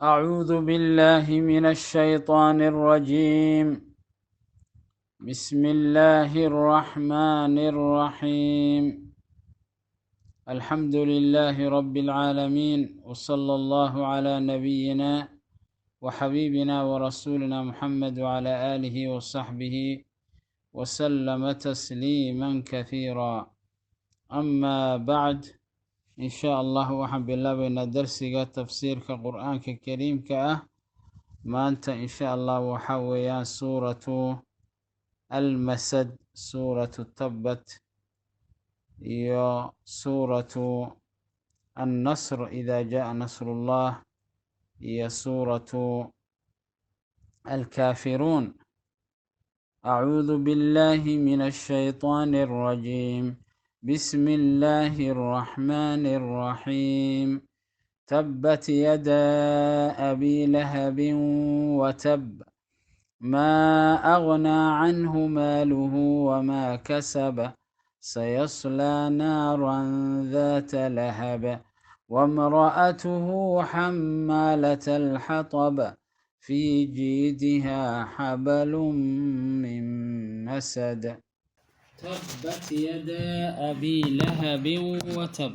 أعوذ بالله من الشيطان الرجيم. بسم الله الرحمن الرحيم. الحمد لله رب العالمين، وصلى الله على نبينا وحبيبنا ورسولنا محمد وعلى آله وصحبه وسلم تسليما كثيرا. أما بعد، إن شاء الله وحب الله بين درسك تفسير كقرآن كريم maanta insha allah waxaa weeyaan suuratu almasad, suuratu tabbat iyo suuratu annasr idaa jaa nasrullah iyo suuratu alkaafiruun. acuudu billahi min ashaytaani alrajiim. bismi illaahi arraxmaani arraxiim. تبت يدا أبي لهب وتب ما أغنى عنه ماله وما كسب سيصلى نارا ذات لهب وامرأته حمالة الحطب في جيدها حبل من مسد. تبت يدا أبي لهب وتب.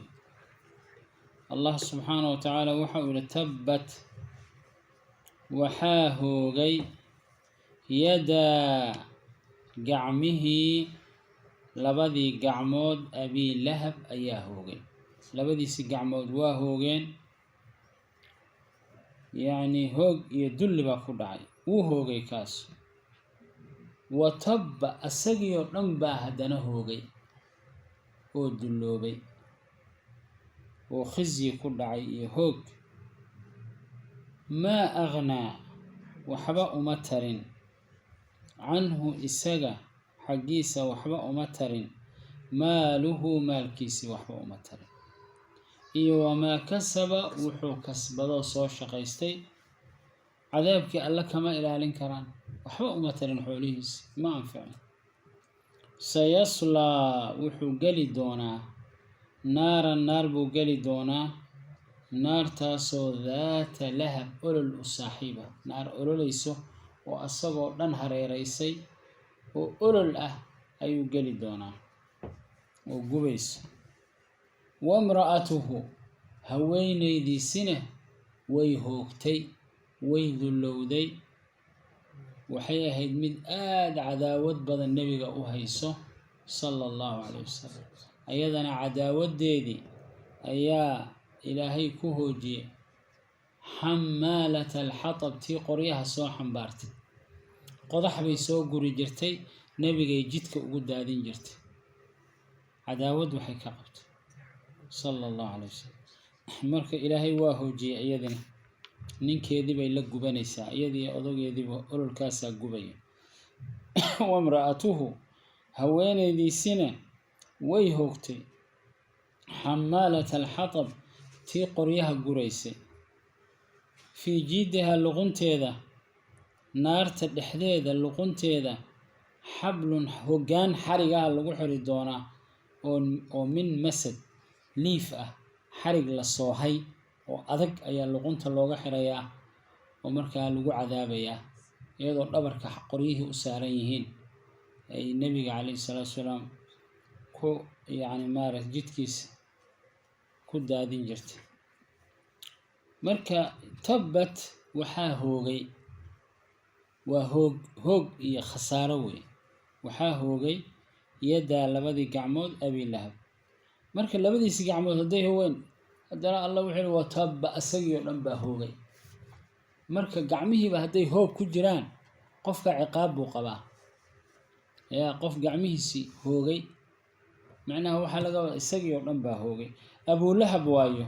allah subxaanahu wa tacaala waxau yihi tabbat waxaa hoogay yadaa gacmihii, labadii gacmood abii lahab ayaa hoogay. labadiisi gacmood waa hoogeen, yacni hoog iyo dulli baa ku dhacay, wuu hoogay kaas. wa tabba asagii oo dhan baa haddana hoogay oo dulloobay oo khizyi ku dhacay iyo hoog. maa aghnaa waxba uma tarin, canhu isaga xaggiisa waxba uma tarin, maaluhu maalkiisii waxba uma tarin, iyo wamaa kasaba wuxuu kasbadoo soo shaqaystay. cadaabkii alle kama ilaalin karaan, waxba uma tarin, xoolihiisi ma anficin. sayaslaa wuxuu geli doonaa naaran, naar buu geli doonaa, naartaasoo daata lahab olol u saaxiiba, naar ololayso oo asagoo dhan hareeraysay oo olol ah ayuu geli doonaa oo gubayso. wamra'atuhu haweenaydiisina way hoogtay, way dullowday. waxay ahayd mid aada cadaawad badan nebiga u hayso sala allahu calayh wasalam. ayadana cadaawadeedii ayaa ilaahay ku hoojiyey. xamaalata alxatab, tii qoryaha soo xambaartay, qodax bay soo guri jirtay, nebigay jidka ugu daadin jirtay. cadaawad waxay ka qabtay sala allahu calay wasalam. marka ilaahay waa hoojiyey iyadina, ninkeedii bay la gubanaysaa, iyadii odageediiba ololkaasaa gubaya. wamra'atuhu haweenaydiisina way hoogtay, xamaalata alxatab, tii qoryaha guraysay, fii jiidihaa luqunteeda, naarta dhexdeeda luqunteeda, xablun hoggaan xarigaha lagu xiri doonaa oo min masad liif ah, xarig la soohay oo adag ayaa luqunta looga xirayaa oo markaa lagu cadaabayaa, iyadoo dhabarka qoryihii u saaran yihiin. ay nebiga calayhi salaatu wasalaam yacni maaragt jidkiisa ku daadin jirtay. marka tabbat waxaa hoogay, waa hoog iyo khasaaro wey. waxaa hoogay yadaa labadii gacmood abii lahab. marka labadiisi gacmood hadday hogeen, haddana allah wuxuu yihi wa tabba, asagii oo dhan baa hoogay. marka gacmihiiba hadday hoog ku jiraan, qofka ciqaab buu qabaa. yaa qof gacmihiisii hoogay, macnaha waxaa laga wada isagii oo dhan baa hoogay. abulahab waayo,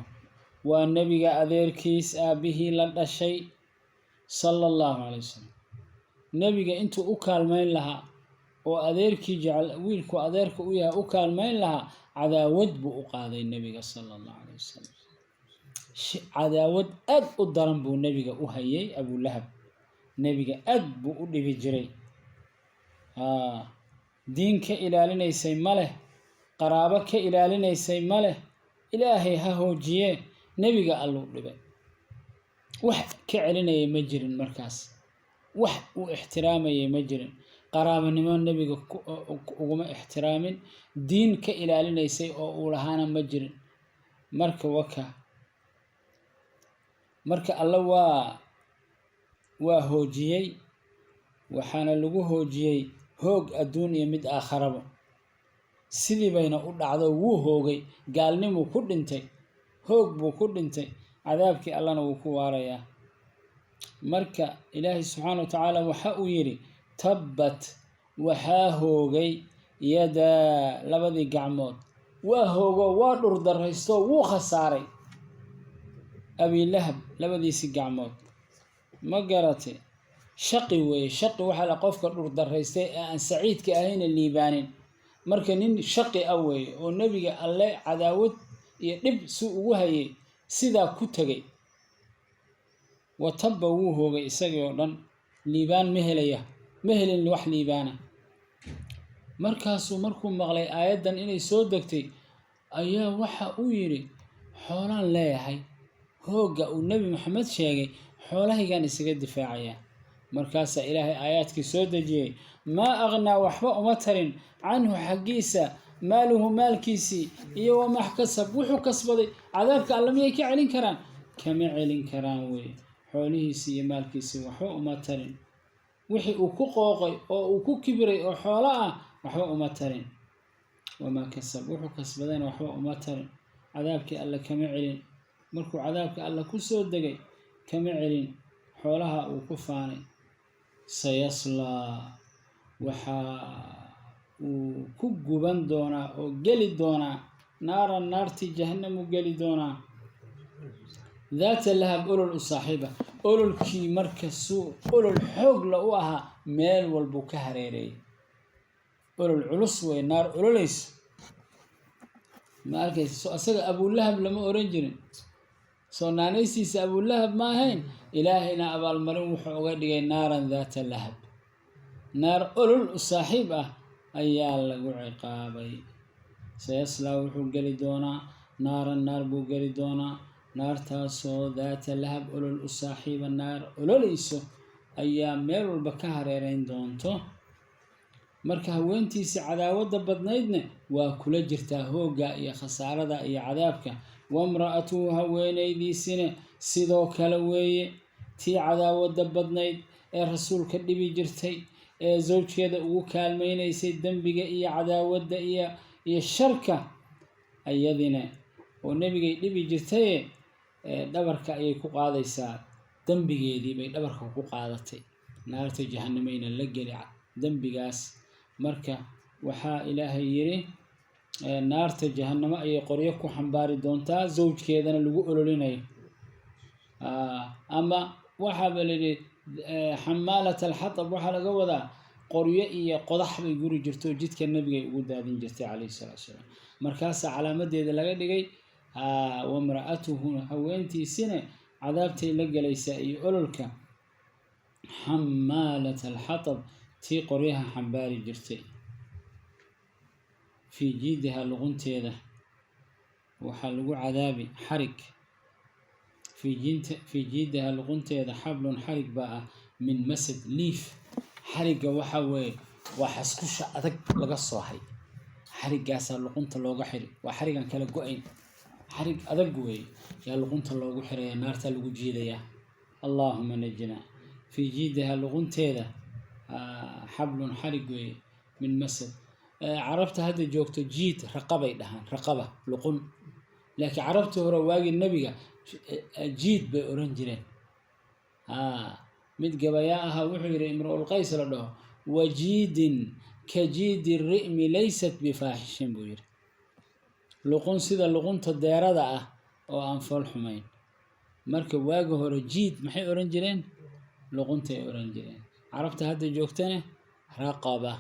waa nebiga adeerkiis, aabihii la dhashay sala allahu calay wasalam. nebiga intuu u kaalmayn lahaa oo adeerkii jecel, wiilku adeerka u yahay u kaalmayn lahaa, cadaawad buu u qaaday nebiga sala allahu calay wasalam. cadaawad aad u daran buu nebiga u hayay abulahab. nebiga aad buu u dhibi jiray. diin ka ilaalinaysay ma leh, qaraabo ka ilaalinaysay ma leh. ilaahay ha hoojiyee, nebiga alluu dhibay. wax ka celinaya ma jirin markaas wax uu ixtiraamayay ma jirin qaraabanimo nebiga uguma ixtiraamin diin ka ilaalinaysay oo uu lahaana ma jirin marka alla waa hoojiyey waxaana lagu hoojiyey hoog adduun iyo mid aakharaba sidii bayna u dhacdo wuu hoogay gaalnimuu ku dhintay hoog buu ku dhintay cadaabkii allana wuu ku waarayaa marka ilaahay subxaana wa tacaala waxa uu yidhi tabbat waxaa hoogay yadaa labadii gacmood waa hoogo waa dhurdaraysto wuu khasaaray abilahab labadiisii gacmood ma garatay shaqi weeye shaqi waxaa la qofka dhurdaraystay ee aan saciidka ahayna liibaanin marka nin shaqi ah weeye oo nebiga alle cadaawad iyo dhib si ugu hayay sidaa ku tegay watabba wuu hoogay isagii oo dhan liibaan ma helin wax liibaana markaasuu markuu maqlay aayaddan inay soo degtay ayaa waxa uu yidhi xoolaan leeyahay hoogga uu nebi maxamed sheegay xoolahaygaan isaga difaacayaa markaasaa ilaahay aayaadkii soo dejiyey maa aqnaa waxba uma tarin canhu xaggiisa maaluhu maalkiisii iyo wamax kasab wuxuu kasbaday cadaabka alla miyay ka celin karaan kama celin karaan weye xoolihiisii iyo maalkiisii waxba uma tarin wixii uu ku qooqay oo uu ku kibiray oo xoolo ah waxba uma tarin wamaa kasab wuxuu kasbadayna waxba uma tarin cadaabkii alla kama celin markuu cadaabka alla ku soo degay kama celin xoolaha uu ku faanay sayaslaa waxa uu ku guban doonaa oo geli doonaa naartii jahannamu geli doonaa daata lahab olol u saaxiiba ololkii marka olol xoog la u ahaa meel walbuu ka hareereeyay olol culus wey naar ololayso ma arkaysa soo asaga abulahab lama oran jirin soo naanaysiisa abulahab ma ahayn ilaahayna abaalmarin wuxuu uga dhigay naaran daata lahab naar olol u saaxiib ah ayaa lagu ciqaabay sayaslaa wuxuu geli doonaa naar buu geli doonaa naartaasoo daata lahab olol u saaxiiba naar ololayso ayaa meel walba ka hareereyn doonto marka haweentiisii cadaawadda badnaydna waa kula jirtaa hoogga iyo khasaarada iyo cadaabka wamra'atuhu haweenaydiisina sidoo kale weeye tii cadaawadda badnayd ee rasuulka dhibi jirtay ee zawjkeeda ugu kaalmaynaysay dembiga iyo cadaawadda iyo sharka ayadina oo nebigay dhibi jirtaye dhabarka ayay ku qaadaysaa dembigeedii bay dhabarka ku qaadatay naarta jahannamayna la geli dembigaas marka waxaa ilaahay yidhi naarta jahannamo ayay qoryo ku xambaari doontaa zawjkeedana lagu ololinayo ama waxaaba layidhi xamaalat alxatab waxaa laga wadaa qoryo iyo qodax bay guri jirto jidka nebigay ugu daadin jirtay calayhi salaatu wasalaam markaasaa calaamadeeda laga dhigay wamra'atuhu haweentiisina cadaabtay la gelaysaa iyo ololka xamaalat alxatab tii qoryaha xambaari jirtay fii jiidiha luqunteeda waxaa lagu cadaabi xarig fii jiidiha luqunteeda xablun xarig baa ah min masad liif xarigga waxa weeye waa xaskusha adag laga soo hay xariggaasaa luqunta looga xiri waa xarigan kala go-ayn xarig adag weeye yaa luqunta loogu xiraya naartaa lagu jiidayaa allaahuma najina fii jiidiha luqunteeda xablun xarig weeye min masad carabta hadda joogto jiid raqabay dhahaan raqaba luqun laakiin carabtii hore waagii nebiga jiid bay oran jireen mid gabayaa ahaa wuxuu yidhi imruulqays la dhaho wajiidin ka jiidi ri'mi laysat bifaaxishin buu yidhi luqun sida luqunta deerada ah oo aan fool xumayn marka waagi hore jiid maxay oran jireen luquntay oran jireen carabta hadda joogtana raqaba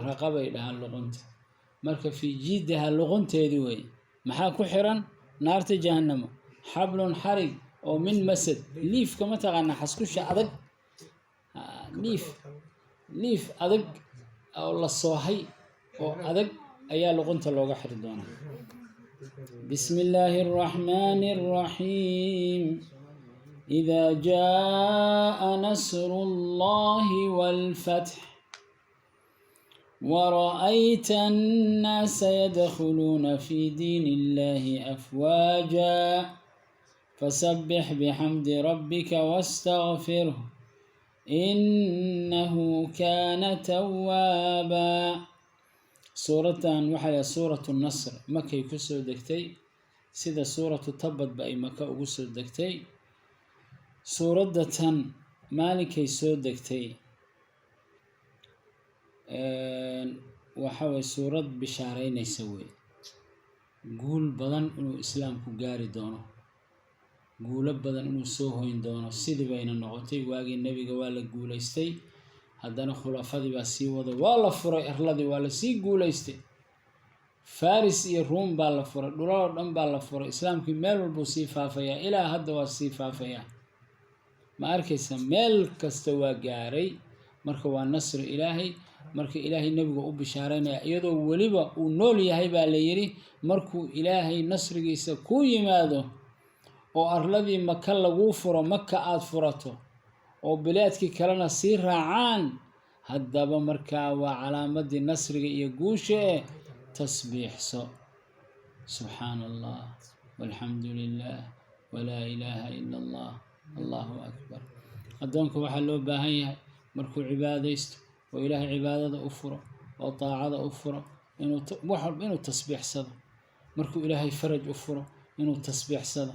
raqabay dhahaan luqunta marka fii jiidaha luqunteedii wey maxaa ku xiran naarta jahannamo xablun xarig oo min masad liifka ma taqaanaa xaskusha adag liif adag oo la soohay oo adag ayaa luqunta looga xiri doonaa بسم الله الرحمن الرحيم إذا جاء نصر الله والفتح ورأيت الناس يدخلون في دين الله أفواجا فسبح بحمد ربك واستغفره إنه كان توابا. سورة وحي سورة النصر مكة يكسر دكتي سيدا سورة تبت بأي مكة أكسر دكتي سورة مالك يسور دكتي وحوي سورة بشارين يسوي قول بدن إنه إسلام كجاري دونه قول بدن إنه سوهين دونه سيد بين النقطي واجي النبي جوال قول يستي هذانا خلافة بس يوضع والله فرق إرلادي ولا سي قول يستي فارس يروم بالله فرق دولار دم بالله فرق إسلام كمال والبوسيفة فيا إلى هذا والصيفة فيا ما أركز مال كستوى جاري مركوا النصر إلهي marka ilaahay nabiga u bishaareynaya iyadoo waliba uu nool yahay baa la yiri markuu ilaahay nasrigiisa ku yimaado oo arladii maka lagu furo maka aad furato oo bilaadkii kalena sii raacaan haddaba markaa waa calaamadii nasriga iyo guusha tasbiixso subxaanallah walxamdulillah walaa ilaaha ila allah allahu akbar. addoonka waxaa loo baahan yahay markuu cibaadaysto وإله عبادة أفرى وطاعة أفرى إنه تسبيح صدا مركو إلهي فرج أفرى إنه تسبيح صدا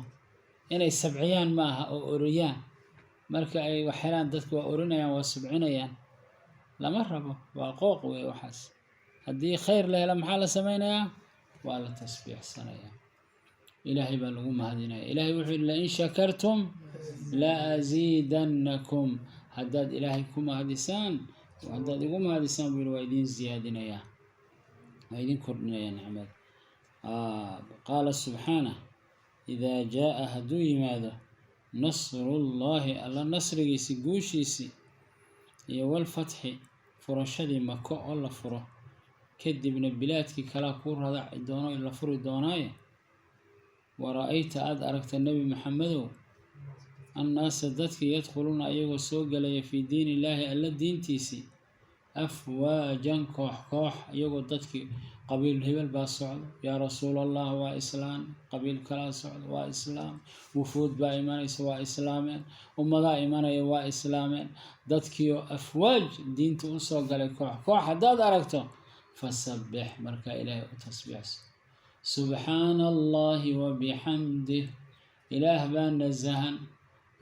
إنه سبعيان معها أو أوريان مركا أي وحيلان دتك وأورينيان وسبعينيان لا مرحبا وقوق وحس هدي خير له لما حال سمينا ولا تسبيح صنايا إلهي بلغم هدينا إلهي وحي لئن شكرتم لا أزيدنكم هداد إلهيكم هديسان وعنداد يقوم هذا السام بالوايدين زيادين يا وايدين كردنا يا نعمد. قال سبحانه إذا جاء هدوي ماذا نصر الله الله نصر يسجوشيسي والفتح فرشدي مكة الله فره كد من البلاد كي كلا كور هذا دونا إلا فر دوناي ورأيت أدركت النبي محمد الناس ذاتك يدخلون أيها السوق لي في دين الله ألا دين تيسي أفواجا كوح كوح يقول ذاتك قبيل هبل باسعد يا رسول الله وإسلام قبيل كلا سعد وإسلام وفود بإيمان سواء إسلام ومضى إيمان وإسلام ذاتك أفواج دين تنسوق لي كوح كوح هذا أدركته فسبح مركا إلهي وتسبيح سبحان الله وبحمده إله بان نزهن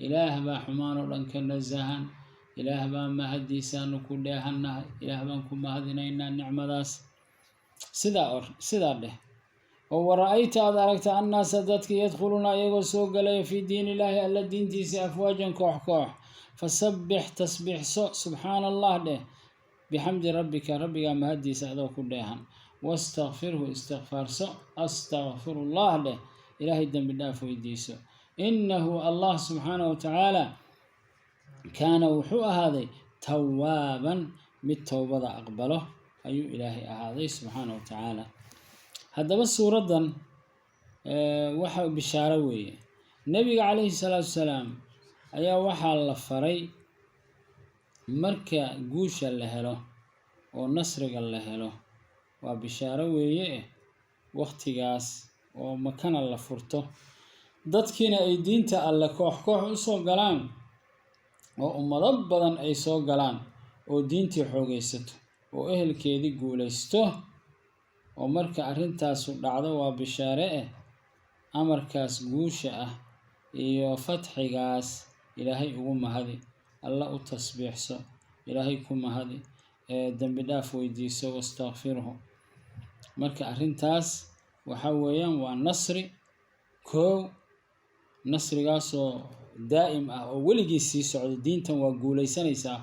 إله با حمان ولنك نزهن إله با مهديسان كلهن إله بان كما هدينا النعمة داس سدا له ورأيت أدركت الناس ذاتك يدخلون أيغو سوق لي في دين الله ألا دين تيسي أفواجا كوح كوح فسبح تسبيح سبحان الله له بحمد ربك مهديس أدو كلهن واستغفره استغفار أستغفر الله له إلهي الدم بالله فويديسو إنه الله سبحانه وتعالى كان وحوء هذا توابا بالتوبة أقبله أي إلهي هذا سبحانه وتعالى. هذا بس ردا وحى بشاروي النبي عليه الصلاة والسلام أيا وحى الله فري مركا جوش الله له ونصر الله له وبشاروي وقت جاس ومكان الله فرته dadkiina ay diinta alle koox koox u soo galaan oo ummado badan ay soo galaan oo diintii xoogaysato oo ehelkeedii guulaysto oo marka arrintaas dhacdo waa bishaare amarkaas guusha ah iyo fatxigaas ilaahay ugu mahadi alla u tasbiixso ilaahay ku mahadi dambi dhaaf weydiiso wastaghfirhu marka arrintaas waxa weeyaan waa nasri koow nasrigaasoo daa'im ah oo weligii sii socdo diintan waa guulaysanaysaa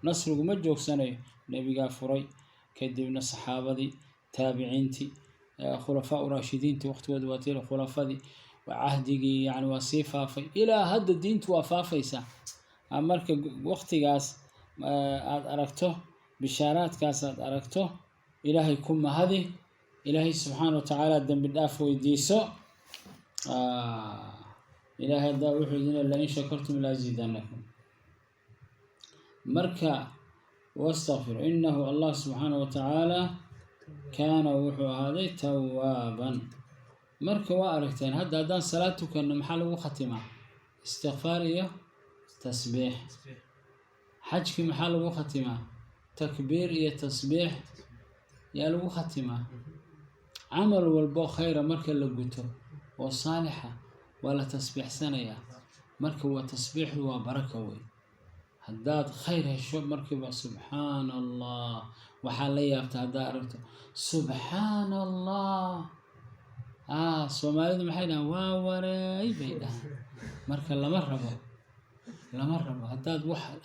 nasrigu ma joogsanayo nebigaa furay kadibna saxaabadii taabiciintii khulafaa urashidiintii waqtigooda waa tiila khulafadii وعهدي يعني وصيفة إلى هذا الدين توافيسا أمرك وقت جاس أركته بشارات كاس أركته إلهي كم هذه إلهي سبحانه وتعالى دم بالداف ويديسو إلهي الدار وحيدنا لئن شكرتم لأزيدنكم مركا واستغفر إنه الله سبحانه وتعالى كان وحو هذا توابا مركا واركتين هذا دان صلاتك أنه محل وختمة استغفارية تسبيح حجك محل وختمة تكبير يا تسبيح يا لو ختمة عمل والبو خير مركا لقوته وصالحة ولا تسبيح سنة مركا وتسبيح وبركة وي هداد خير هالشوب مركبة سبحان الله وحاليا بتهدارته سبحان الله سومالي محينا واوري بيدا مركا لمرة هداد واحد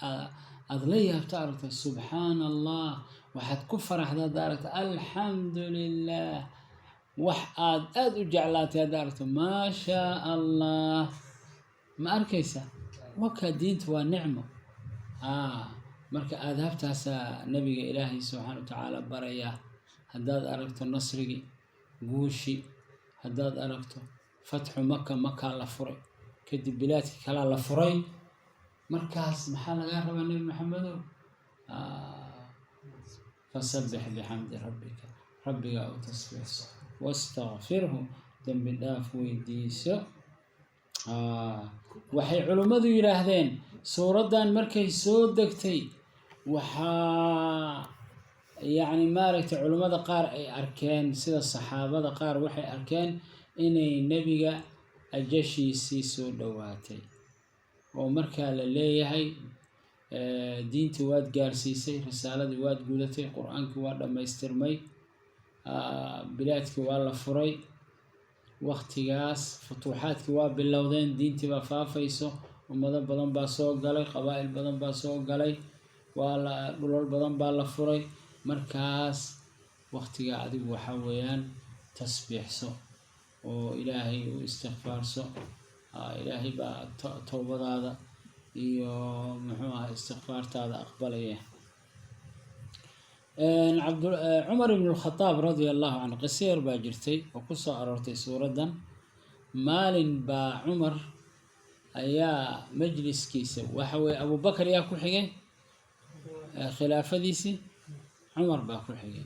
أضليها بتعرفه سبحان الله واحد كفر هذا دارته الحمد لله واحد جعلات دارته ما شاء الله ما أركيسه وكدينت ونعمه marka aadaabtaas nabiga ilaahay subhanahu wa ta'ala baraya hadaad aragto nasrigi guushi hadaad aragto fatxu makka la furay kadib bilaadki kala la furay markaas maxaa laga rabaa nabi maxamedow fasabbih bihamdi rabbiga oo tasbiix wastaghfirhu dambi dhaaf weydiiso waxay culimadu yiraahdeen suuradan markay soo degtay waxa yani maaragtay culimada qaar ay arkeen sida saxaabada qaar waxay arkeen inay nabiga ajashiisii soo dhawaatay oo markaa la leeyahay diintii waad gaarsiisay risaaladii waad gudatay qur-aankii waa dhammaystirmay bilaadkii waa la furay waqtigaas futuuxaadkii waa bilowdeen diintii baa faafayso ummado badan baa soo galay qabaa'il badan baa soo galay dhulal badan baa la furay markaas waqtiga adigu waxa weeyaan tasbiixso oo ilaahay u istighfaarso ilaahay baa toobadaada iyo muxuu ahaa istighfaartaada aqbalaya عمر بن الخطاب رضي الله عنه قصير باجرتي وقصة أرورتي سورة مال با عمر أيا مجلس كيسة وحوي أبو بكر يا كل حاجة خلافة ديسي عمر با كل حاجة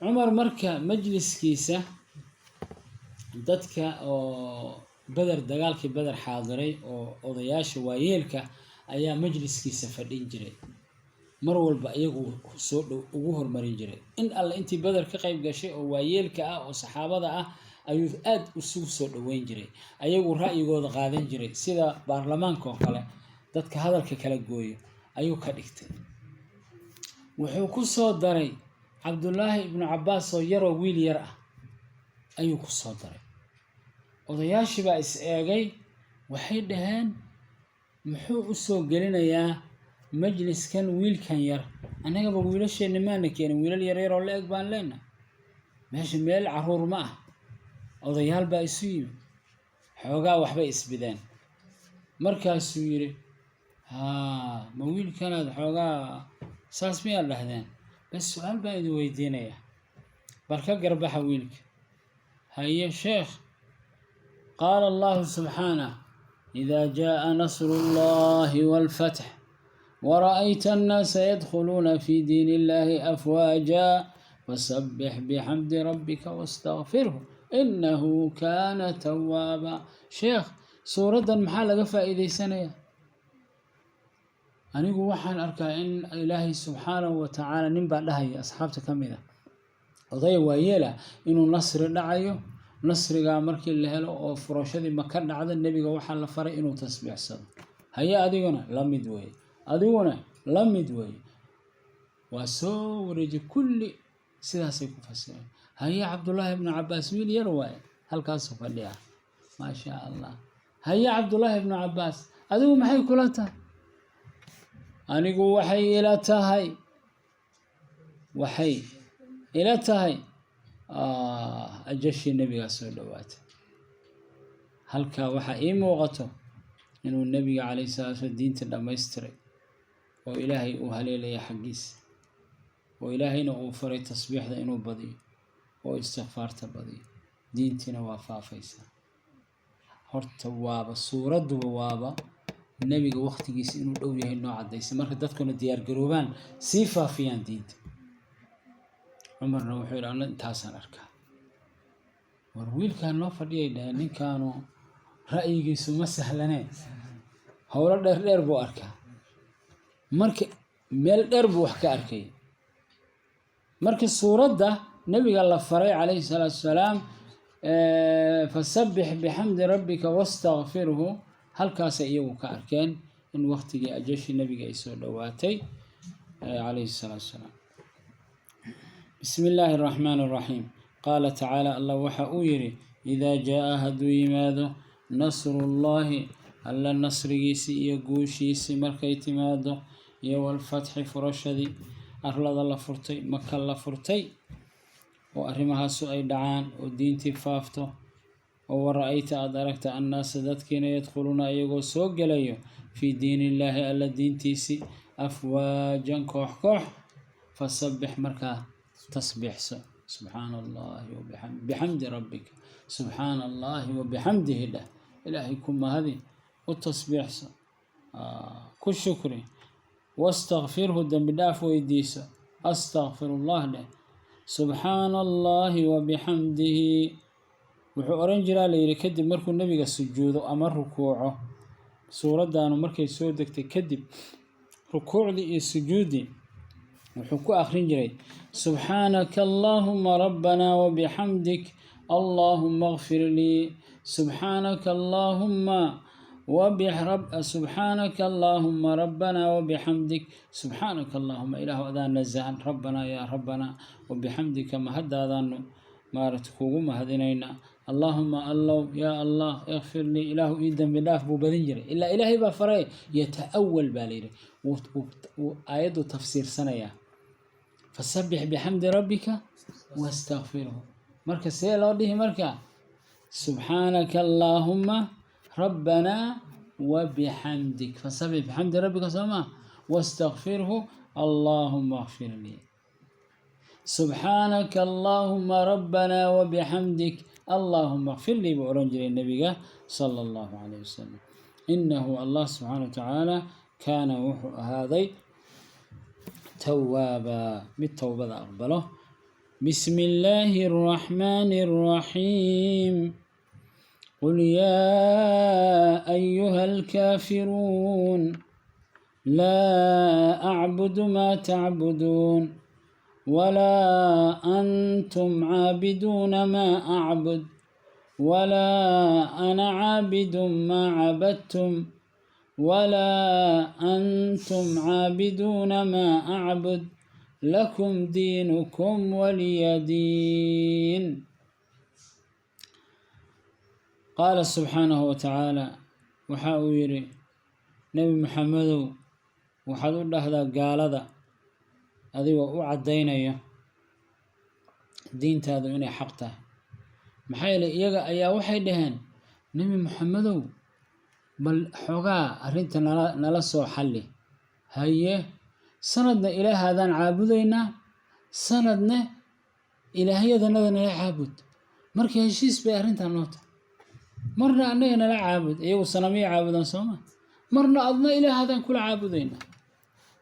عمر مركا مجلس كيسة دتك أو بدر دجالك بدر حاضري أو ضياش ويلك أيا مجلس كيسة فدين جري mar walba iyagu soo ugu hormarin jiray in alla intii badar ka qayb gashay oo waayeelka ah oo saxaabada ah ayuu aad u soo dhaweyn jiray ayagu ra'yigooda qaadan jiray sida baarlamaanka oo kale dadka hadalka kala gooyo ayuu ka dhigtay wuxuu ku soo daray Cabdullaahi ibn Abbaas oo yaro wiil yar ah ayuu ku soo daray odayaashii baa is eegay waxay dhaheen muxuu u soo gelinayaa مجلس كان ويل كان ير أنا قبل ويلش إن ما نكين ويل ير ولا إقبال لنا ماشي ميل عرور معه أضيال بأسيم حوجا وحبا إسبدان مركز سويري ما ويل كان هذا حوجا ساس ميال لهذان بس سؤال بعد ويدينا يا بركة قربها ويلك هيا شيخ قال الله سبحانه إذا جاء نصر الله والفتح ورأيت الناس يدخلون في دين الله أفواجا فسبح بحمد ربك واستغفره إنه كان توابا شيخ سورة محالة فائدة سنة أنا أقول وحن أركا إن إلهي سبحانه وتعالى ننبع لها أصحابتك كمذا وضي ويلا إنه نصر دعيه نصر قامرك اللي هلو وفرشة مكان عدد النبي وحن لفرق إنه تسبيح صد هيا أدينا لمدوي أدونا لمدوي وسورج كل سلاسل كفسر هيا عبد الله بن عباس ويل يروي هل كاسو فليها ما شاء الله هيا عبد الله بن عباس أدو محي كلها أنا جو وحي إلى تهي وحي إلى تهي أجش النبي صلى الله عليه وسلم هل كا وحي موغته إنه النبي عليه الصلاة والسلام الدين تلما يستري وإلهي أهلي لي حقيس وإلهي نغفر التصبيح ذا إنه بضي واستغفارت بدي دينتنا وفافيسا horta waaba suuraduba waaba nabiga waqtigiisa inuu dhow yahay noo cadeysay marka dadkuna diyaar garoobaan si faafiyaan diinta umarna wuxuu yiraahdaa intaasan arkaa war wiilkaan noo fadhiyay dhahay ninkaanu ra'yigiisu ma sahlaneen hawlo dheer buu arkaa marka meel dheer buu wax ka arkay marka suurada nabiga la faray calayhi salaatu wasalaam فسبح بحمد ربك واستغفره هل كاس إيوه كأركان إن وقت جاء جيش النبي يسوع دواتي عليه الصلاة والسلام بسم الله الرحمن الرحيم قال تعالى الله وحأويري إذا جاء هدوي ماذا نصر الله ألا النصر يسي يقوشي يسي مركيت ماذا يو الفتح فرشدي أرلد الله فرتي مكة الله فرتي وأرمها سؤال دعان ودين تفافته ورأيت أدركت الناس ذاتكين يدخلون أيغو سوق ليو في دين الله ألا دين تيسي أفواجا كوح كوح فسبح مركا تسبح سبحان الله بحمد ربك سبحان الله وبحمده الله إلهي كما هذه والتسبيح كل شكري واستغفره الدم بداف ويديس أستغفر الله له سبحان الله وبحمده wuxuu oran jiraa leeyahay kadib markuu nabiga sujuudo ama rukuuco suuradaanu markay soo degtay kadib rukuucdi iyo sujuudi wuxuu ku akhrin jiray subhanaka allahumma rabbana wa bihamdik allahumma ighfir li subhanaka allahumma سبحانك اللهم ربنا وبحمدك سبحانك اللهم إله أذان نزعن ربنا يا ربنا وبحمدك ما هدى مارتكوغ ما هدينينا اللهم الله يا الله اغفر لي إله إيدا بالله ببذنجري إلا إلهي بفري يتأول باليري وآيات تفسير سنة فسبح بحمد ربك واستغفره مركز سيلا وديه مركز سبحانك اللهم ربنا وبحمدك فسبح بحمد ربك سما واستغفره اللهم اغفر لي سبحانك اللهم ربنا وبحمدك اللهم اغفر لي بأورنجر النبي صلى الله عليه وسلم إنه الله سبحانه وتعالى كان هذا توابا بالتوبة أقبله بسم الله الرحمن الرحيم قل يا أيها الكافرون لا أعبد ما تعبدون ولا أنتم عابدون ما أعبد ولا أنا عابد ما عبدتم ولا أنتم عابدون ما أعبد لكم دينكم ولي دين قال سبحانه وتعالى وحاويري نبي محمد وحدود هذا قال هذا هذه وعدينا دين هذا من حقته محايل يجا يا وحي دهن نبي محمد بل حقا أرنت نلصو حلي هي سندنا إلى هذا عابدينا سندنا إلى هذا نذنا عابد مركي هالشيء بأرنت النوت مرنا أننا لا عابد أيوة صنمية عابدا سوما مرنا أضنا إلى هذا كل عابدين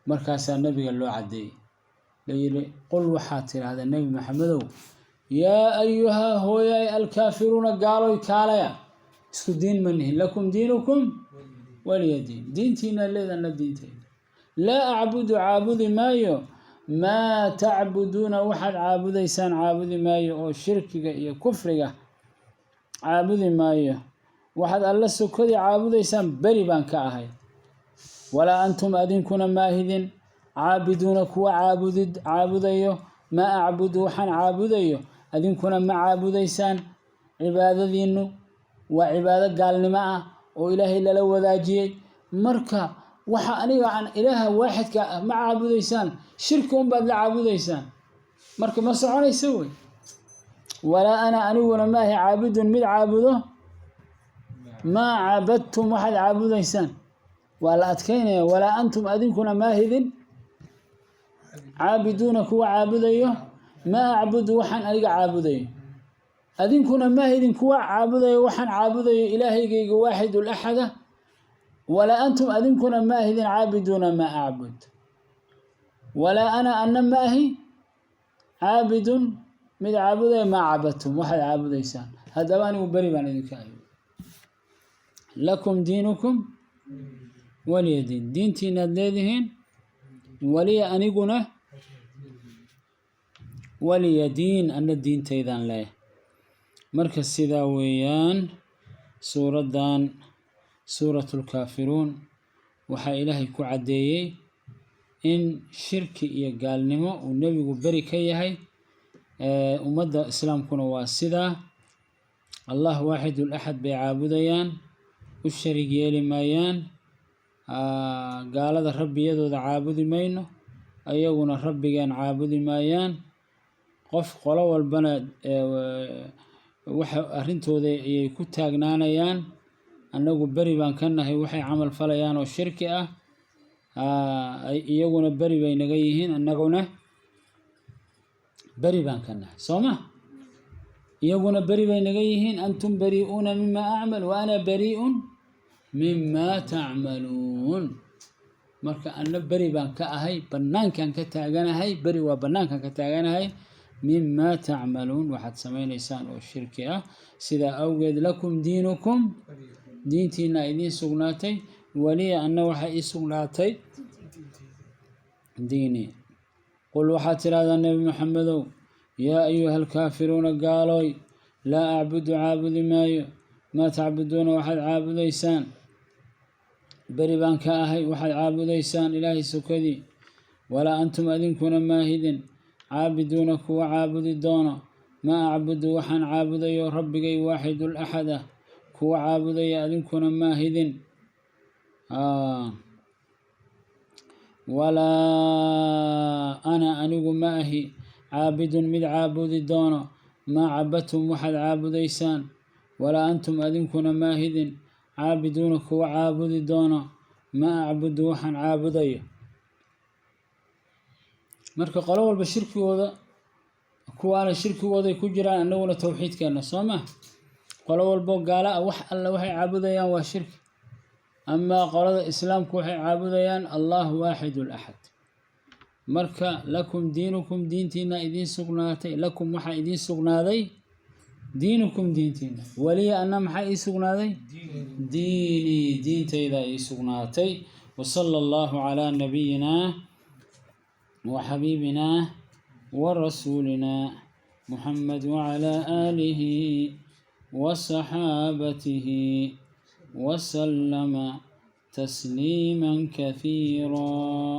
مركز النبي قال له عدي ليلي قل وحاتر هذا النبي محمد يا أيها هو يا الكافرون قالوا كاليا اسكو دين منه لكم دينكم ولي دين دينتنا لذا دينتين لا أعبد عابد مايو ما تعبدون واحد عابد إنسان عابد مايو أو شرك كفر عابد مايو واحد الله سكودي عابد إنسان بريبان كاهي ولا أنتم أدينكم ماهدين عابدون كوا عابد أيو ما أعبد وحن عابد أيو أدينكم ما عابد إنسان عبادة دينه وعبادة قال معه وإلهي إلا لو ذاجي مركا waxa aniga aan ilaaha waahidka ma caabudaysaan shirkoon baad la caabudaysaan marka ma soconayso way wala ana aniguna ma hi caabudun mid caabudo ma caabadtum waxaad caabudaysaan wala adkaynaya wala antum adinkuna ma hidin caabiduna kuwa caabudayo ما أعبد وحن أرجع عابدي أذن كنا ما هيدن كوا عابدي وحن عابدي إلهي واحد الأحد ولا أنتم أذن كنا ما هيدن عابدون ما أعبد ولا أنا ما هي عابد من عابدي ما عبدتم واحد عابدي سان هذا واني وبري بان إذن كايو لكم دينكم ولي دين دينتي ندليدهن ولي أنيقنا ولي دين أن الدين تيدان له مركز سيداويان سورة الكافرون وحا إلهي كعديي إن شركي يقال نمو والنبي بري كيهي ومدى إسلام كنا واسدا الله واحد الأحد بيعابديان والشريك يلي مايان قال هذا ربي يدو ذا عابد مينو أيونا ربي كان عابد مايان قف قلو البنات أرنتو ذي كتاقنانيان أنه بري بان كان هي وحي عمل فليان والشركة أيونا بري بين جيهين أنه بري بان كان صوما يقولون بري بين جيهين أنتم بريئون مما أعمل وأنا بريء مما تعملون marka anna bari baan ka ahay banaankan ka taaganahay bari waa banaankan ka taaganahay mimma ta'malun waxaad sameeynaysan oo shirki ah sida awgeed lakum diinukum diintiina idin sugnaatay wali anna waxa ii sugnaatay diini qul waxaad tiraahdaa nabi maxamedow yaa ayuhal kaafiruuna gaaloy laa acbudu caabudi maayo maa tacbuduuna waxaad caabudaysaan beri baan ka ahay waxaad caabudaysaan ilaahay sokadii walaa antum adinkuna maahidin caabiduuna kuwa caabudi doona maa acbudu waxaan caabudayo rabbigay waaxidul axad ah kuwa caabudaya adinkuna maahidin walaa ana anigu ma ahi caabidun mid caabudi doono maa cabadtum waxaad caabudaysaan walaa antum adinkuna maahidin عابدون كوا عابد دونا ما أعبد وحن عابدية مركا قالوا البشرك وذا كوا على الشرك وذا يكجرا أنه ولا توحيد كان صامة قالوا البوق قال وح الله وحي عابديان وشرك أما قال الإسلام كوحي عابديان الله واحد الأحد مركا لكم دينكم دينتنا إذين سقناتي لكم وحي إذين سقناتي دينكم دينتنا ولي أنا محي سقناتي ديني دينتي إذا سقناتي وصلى الله على نبينا وحبيبنا ورسولنا محمد وعلى آله وصحابته وسلم تسليما كثيرا.